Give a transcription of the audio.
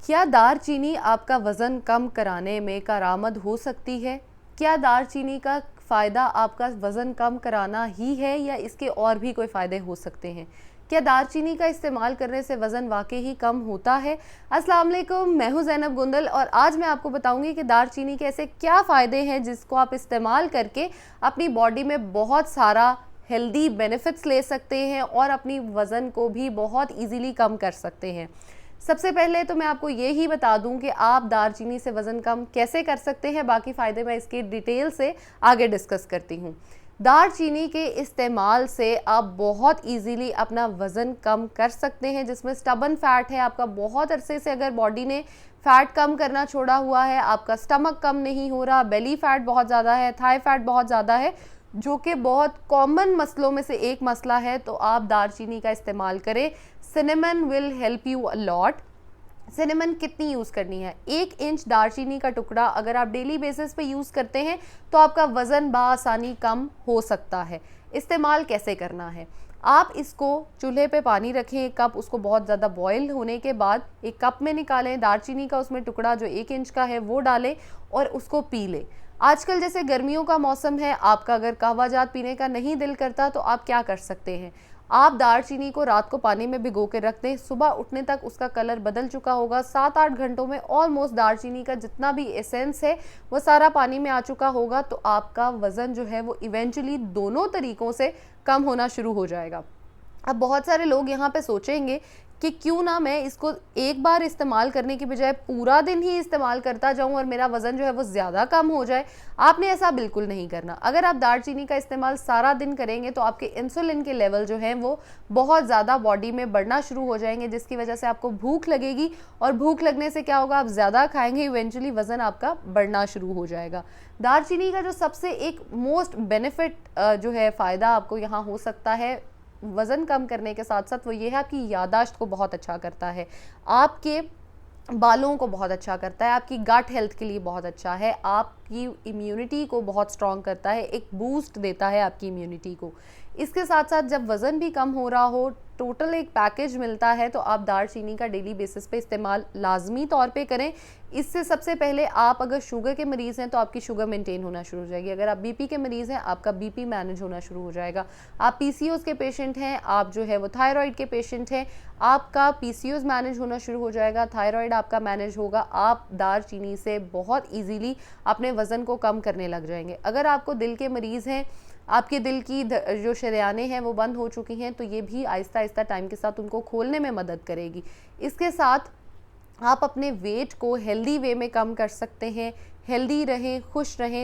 क्या दालचीनी आपका वज़न कम कराने में कारआमद हो सकती है? क्या दालचीनी का फ़ायदा आपका वज़न कम कराना ही है या इसके और भी कोई फ़ायदे हो सकते हैं? क्या दालचीनी का इस्तेमाल करने से वज़न वाकई ही कम होता है? अस्सलाम वालेकुम, मैं हूँ ज़ैनब गुंदल और आज मैं आपको बताऊंगी कि दालचीनी के ऐसे क्या फ़ायदे हैं जिसको आप इस्तेमाल करके अपनी बॉडी में बहुत सारा हेल्दी बेनिफिट्स ले सकते हैं और अपनी वज़न को भी बहुत ईजीली कम कर सकते हैं। सबसे पहले तो मैं आपको ये ही बता दूं कि आप दालचीनी से वज़न कम कैसे कर सकते हैं। बाकी फ़ायदे मैं इसके डिटेल से आगे डिस्कस करती हूँ। दालचीनी के इस्तेमाल से आप बहुत इजीली अपना वज़न कम कर सकते हैं, जिसमें स्टबन फैट है आपका बहुत अरसे से अगर बॉडी ने फैट कम करना छोड़ा हुआ है, आपका स्टमक कम नहीं हो रहा, बेली फैट बहुत ज़्यादा है, थाई फैट बहुत ज़्यादा है, जो कि बहुत कॉमन मसलों में से एक मसला है, तो आप दालचीनी का इस्तेमाल करें। Cinnamon will help you a lot. Cinnamon कितनी यूज़ करनी है? 1 इंच दालचीनी का टुकड़ा अगर आप डेली बेसिस पे यूज़ करते हैं तो आपका वज़न बासानी कम हो सकता है। इस्तेमाल कैसे करना है? आप इसको चूल्हे पे पानी रखें 1 कप, उसको बहुत ज़्यादा बॉयल होने के बाद 1 कप में निकालें, दालचीनी का उसमें टुकड़ा जो 1 इंच का है वो डालें और उसको पी लें। आजकल जैसे गर्मियों का मौसम है, आपका अगर कहवा जात पीने का नहीं दिल करता तो आप क्या कर सकते हैं? आप दालचीनी को रात को पानी में भिगो के रख दें, सुबह उठने तक उसका कलर बदल चुका होगा, 7-8 घंटों में ऑलमोस्ट दालचीनी का जितना भी एसेंस है वो सारा पानी में आ चुका होगा, तो आपका वज़न जो है वो इवेंचुअली दोनों तरीक़ों से कम होना शुरू हो जाएगा। अब बहुत सारे लोग यहाँ पे सोचेंगे कि क्यों ना मैं इसको एक बार इस्तेमाल करने की बजाय पूरा दिन ही इस्तेमाल करता जाऊं और मेरा वज़न जो है वो ज़्यादा कम हो जाए। आपने ऐसा बिल्कुल नहीं करना। अगर आप दालचीनी का इस्तेमाल सारा दिन करेंगे तो आपके इंसुलिन के लेवल जो हैं वो बहुत ज़्यादा बॉडी में बढ़ना शुरू हो जाएंगे, जिसकी वजह से आपको भूख लगेगी और भूख लगने से क्या होगा, आप ज़्यादा खाएंगे, इवेंचुअली वज़न आपका बढ़ना शुरू हो जाएगा। दालचीनी का जो सबसे एक मोस्ट बेनिफिट जो है फ़ायदा आपको यहाँ हो सकता है वज़न कम करने के साथ साथ, वो ये है आपकी याददाश्त को बहुत अच्छा करता है, आपके बालों को बहुत अच्छा करता है, आपकी गट हेल्थ के लिए बहुत अच्छा है, आपकी इम्यूनिटी को बहुत स्ट्रॉन्ग करता है, एक बूस्ट देता है आपकी इम्यूनिटी को। इसके साथ साथ जब वज़न भी कम हो रहा हो, टोटल एक पैकेज मिलता है, तो आप दालचीनी का डेली बेसिस पे इस्तेमाल लाजमी तौर पे करें। इससे सबसे पहले आप अगर शुगर के मरीज़ हैं तो आपकी शुगर मेंटेन होना शुरू हो जाएगी। अगर आप बीपी के मरीज़ हैं आपका बीपी मैनेज होना शुरू हो जाएगा। आप पीसीओएस के पेशेंट हैं, आप जो है वो थायराइड के पेशेंट हैं, आपका पीसीओएस मैनेज होना शुरू हो जाएगा, थायराइड आपका मैनेज होगा। आप दालचीनी से बहुत ईजीली अपने वज़न को कम करने लग जाएंगे। अगर आपको दिल के मरीज़ हैं, आपके दिल की जो शरियानें हैं वो बंद हो चुकी हैं, तो ये भी आहिस्ता आहिस्ता टाइम के साथ उनको खोलने में मदद करेगी। इसके साथ आप अपने वेट को हेल्दी वे में कम कर सकते हैं। हेल्दी रहें, खुश रहें।